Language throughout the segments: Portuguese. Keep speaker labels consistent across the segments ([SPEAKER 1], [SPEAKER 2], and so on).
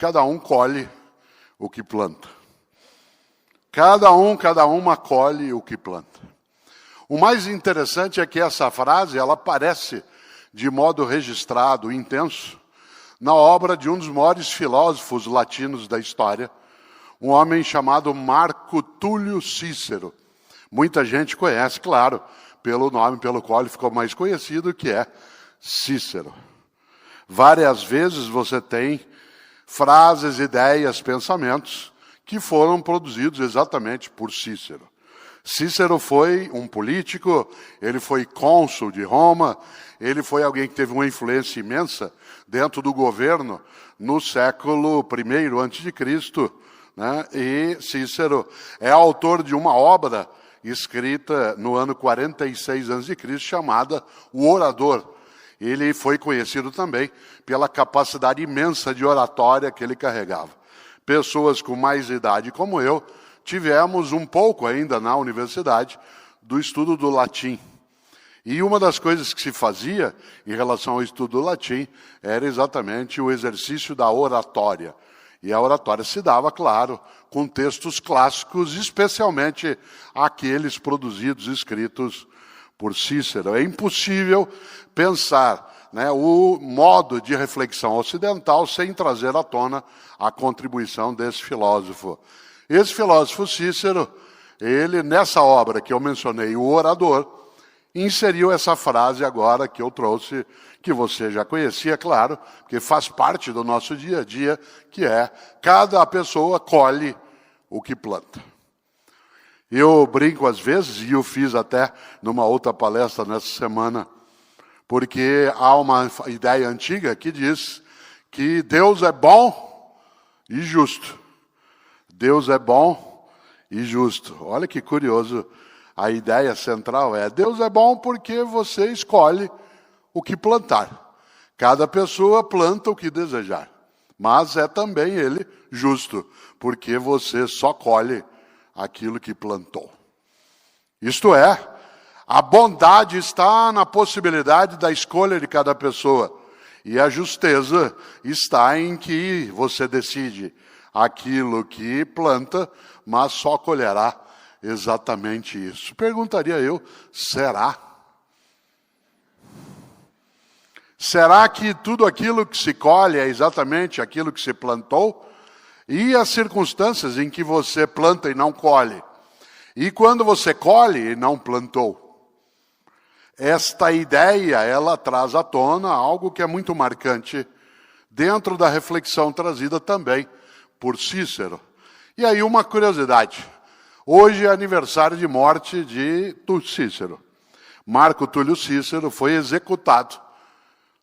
[SPEAKER 1] cada um colhe o que planta. Cada uma colhe o que planta. O mais interessante é que essa frase, ela aparece de modo registrado, intenso, na obra de um dos maiores filósofos latinos da história, um homem chamado Marco Túlio Cícero. Muita gente conhece, claro, pelo nome pelo qual ele ficou mais conhecido, que é Cícero. Várias vezes você tem frases, ideias, pensamentos que foram produzidos exatamente por Cícero. Cícero foi um político, ele foi cônsul de Roma, ele foi alguém que teve uma influência imensa dentro do governo no século I a.C., né? E Cícero é autor de uma obra escrita no ano 46 a.C., chamada O Orador. Ele foi conhecido também pela capacidade imensa de oratória que ele carregava. Pessoas com mais idade como eu, tivemos um pouco ainda na universidade do estudo do latim. E uma das coisas que se fazia em relação ao estudo do latim era exatamente o exercício da oratória. E a oratória se dava, claro, com textos clássicos, especialmente aqueles produzidos, escritos por Cícero. É impossível pensar, né, o modo de reflexão ocidental sem trazer à tona a contribuição desse filósofo. Esse filósofo Cícero, ele, nessa obra que eu mencionei, O Orador, inseriu essa frase agora que eu trouxe, que você já conhecia, claro, porque faz parte do nosso dia a dia, que é: cada pessoa colhe o que planta. Eu brinco às vezes, e eu fiz até numa outra palestra nessa semana, porque há uma ideia antiga que diz que Deus é bom e justo. Deus é bom e justo. Olha que curioso, a ideia central é: Deus é bom porque você escolhe o que plantar. Cada pessoa planta o que desejar. Mas é também Ele justo, porque você só colhe aquilo que plantou. Isto é, a bondade está na possibilidade da escolha de cada pessoa. E a justeza está em que você decide aquilo que planta, mas só colherá exatamente isso. Perguntaria eu, será? Será que tudo aquilo que se colhe é exatamente aquilo que se plantou? E as circunstâncias em que você planta e não colhe? E quando você colhe e não plantou? Esta ideia, ela traz à tona algo que é muito marcante dentro da reflexão trazida também por Cícero. E aí uma curiosidade. Hoje é aniversário de morte de Cícero. Marco Túlio Cícero foi executado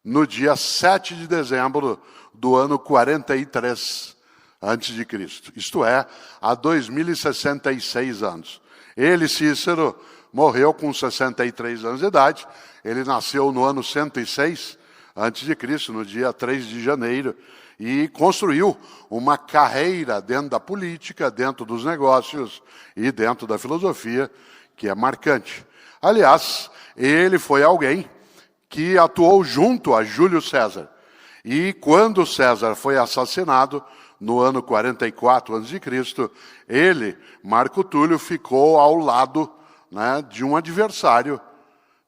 [SPEAKER 1] no dia 7 de dezembro do ano 43 a.C. Isto é, há 2066 anos. Ele, Cícero, morreu com 63 anos de idade. Ele nasceu no ano 106 a.C., no dia 3 de janeiro, e construiu uma carreira dentro da política, dentro dos negócios e dentro da filosofia, que é marcante. Aliás, ele foi alguém que atuou junto a Júlio César. E quando César foi assassinado, no ano 44 a.C., ele, Marco Túlio, ficou ao lado, né, de um adversário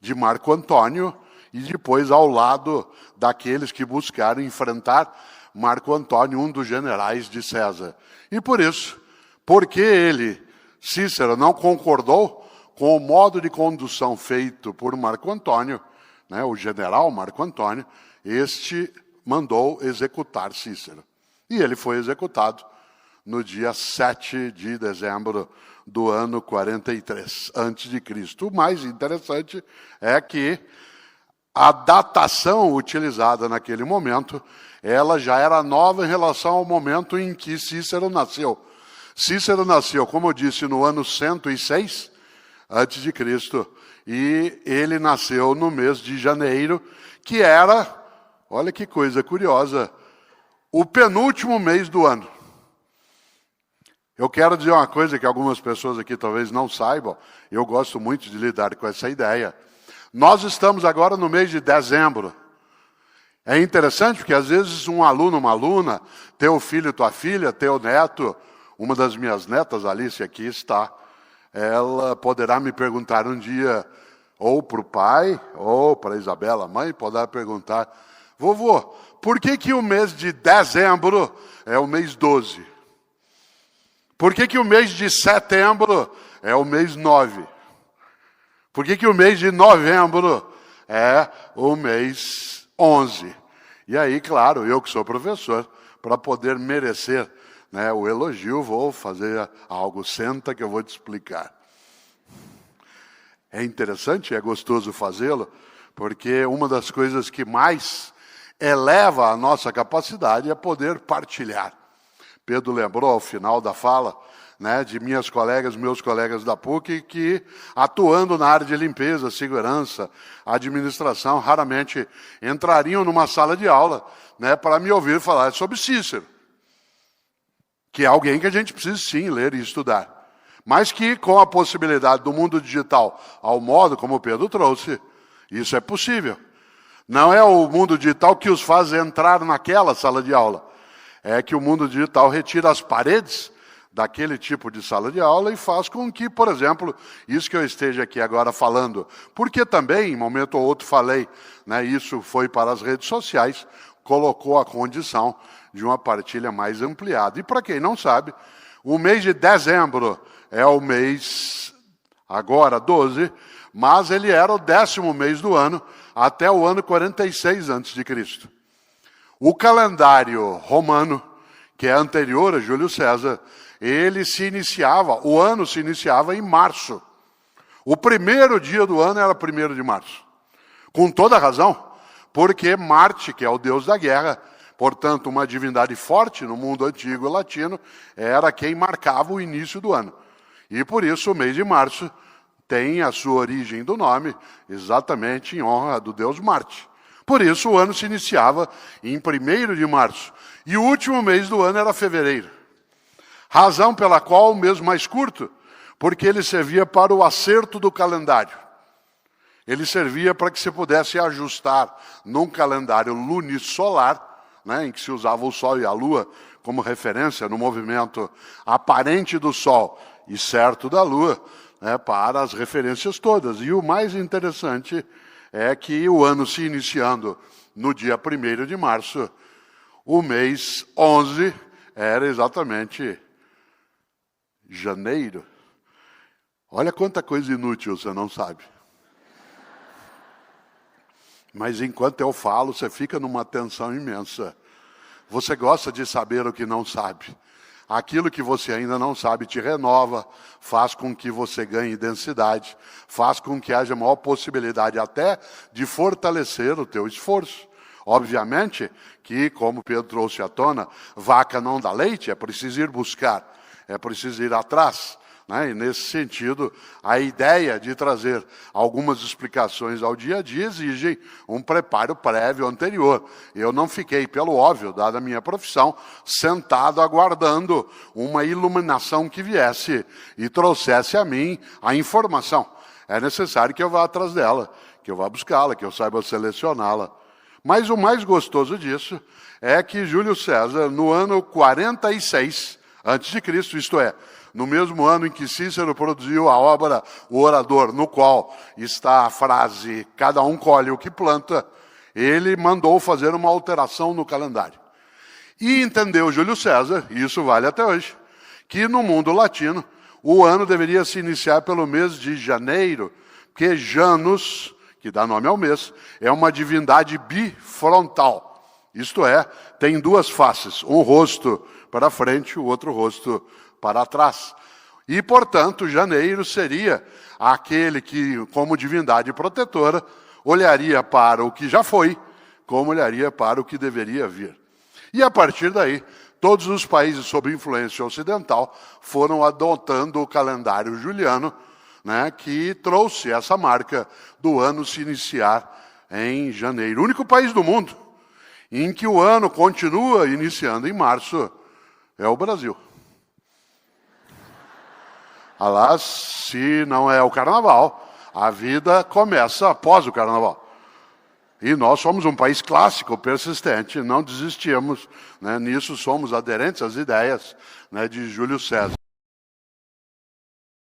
[SPEAKER 1] de Marco Antônio e depois ao lado daqueles que buscaram enfrentar Marco Antônio, um dos generais de César. E por isso, porque ele, Cícero, não concordou com o modo de condução feito por Marco Antônio, né, o general Marco Antônio, este mandou executar Cícero. E ele foi executado no dia 7 de dezembro do ano 43 a.C. O mais interessante é que a datação utilizada naquele momento, ela já era nova em relação ao momento em que Cícero nasceu. Cícero nasceu, como eu disse, no ano 106 a.C., e ele nasceu no mês de janeiro, que era, olha que coisa curiosa, o penúltimo mês do ano. Eu quero dizer uma coisa que algumas pessoas aqui talvez não saibam, eu gosto muito de lidar com essa ideia. Nós estamos agora no mês de dezembro. É interessante porque às vezes um aluno, uma aluna, teu filho, tua filha, teu neto, uma das minhas netas, Alice, aqui está, ela poderá me perguntar um dia, ou para o pai, ou para a Isabela, a mãe, poderá perguntar, vovô, por que o mês de dezembro é o mês 12? Por que o mês de setembro é o mês 9? Por que o mês de novembro é o mês 11? E aí, claro, eu que sou professor, para poder merecer, né, o elogio, vou fazer algo, senta que eu vou te explicar. É interessante, é gostoso fazê-lo, porque uma das coisas que mais eleva a nossa capacidade é poder partilhar. Pedro lembrou ao final da fala, né, de meus colegas da PUC, que atuando na área de limpeza, segurança, administração, raramente entrariam numa sala de aula, né, para me ouvir falar sobre Cícero, que é alguém que a gente precisa sim ler e estudar, mas que com a possibilidade do mundo digital, ao modo como o Pedro trouxe, isso é possível. Não é o mundo digital que os faz entrar naquela sala de aula, é que o mundo digital retira as paredes daquele tipo de sala de aula e faz com que, por exemplo, isso que eu esteja aqui agora falando, porque também, em momento ou outro falei, né, isso foi para as redes sociais, colocou a condição de uma partilha mais ampliada. E para quem não sabe, o mês de dezembro é o mês, agora 12, mas ele era o 10º mês do ano, até o ano 46 a.C. O calendário romano, que é anterior a Júlio César, o ano se iniciava em março. O primeiro dia do ano era 1º de março. Com toda razão, porque Marte, que é o deus da guerra, portanto uma divindade forte no mundo antigo latino, era quem marcava o início do ano. E por isso o mês de março tem a sua origem do nome, exatamente em honra do deus Marte. Por isso o ano se iniciava em 1º de março. E o último mês do ano era fevereiro. Razão pela qual o mês mais curto, porque ele servia para o acerto do calendário. Ele servia para que se pudesse ajustar num calendário lunisolar, né, em que se usava o Sol e a Lua como referência no movimento aparente do Sol e certo da Lua, né, para as referências todas. E o mais interessante é que o ano se iniciando no dia 1º de março, o mês 11 era exatamente janeiro. Olha quanta coisa inútil você não sabe. Mas enquanto eu falo, você fica numa tensão imensa. Você gosta de saber o que não sabe. Aquilo que você ainda não sabe te renova, faz com que você ganhe densidade, faz com que haja maior possibilidade até de fortalecer o teu esforço. Obviamente que, como Pedro trouxe à tona, vaca não dá leite, é preciso ir buscar, é preciso ir atrás. Né? E nesse sentido, a ideia de trazer algumas explicações ao dia a dia exige um preparo prévio anterior. Eu não fiquei, pelo óbvio, dada a minha profissão, sentado aguardando uma iluminação que viesse e trouxesse a mim a informação. É necessário que eu vá atrás dela, que eu vá buscá-la, que eu saiba selecioná-la. Mas o mais gostoso disso é que Júlio César, no ano 46 a.C., isto é, no mesmo ano em que Cícero produziu a obra O Orador, no qual está a frase "cada um colhe o que planta", ele mandou fazer uma alteração no calendário. E entendeu Júlio César, e isso vale até hoje, que no mundo latino o ano deveria se iniciar pelo mês de janeiro, porque Janus, que dá nome ao mês, é uma divindade bifrontal. Isto é, tem duas faces, um rosto para frente, o outro rosto para trás. E, portanto, janeiro seria aquele que, como divindade protetora, olharia para o que já foi, como olharia para o que deveria vir. E, a partir daí, todos os países sob influência ocidental foram adotando o calendário juliano, né, que trouxe essa marca do ano se iniciar em janeiro. O único país do mundo em que o ano continua iniciando em março é o Brasil. Aliás, se não é o carnaval, a vida começa após o carnaval. E nós somos um país clássico, persistente, não desistimos, né? Nisso somos aderentes às ideias, né, de Júlio César.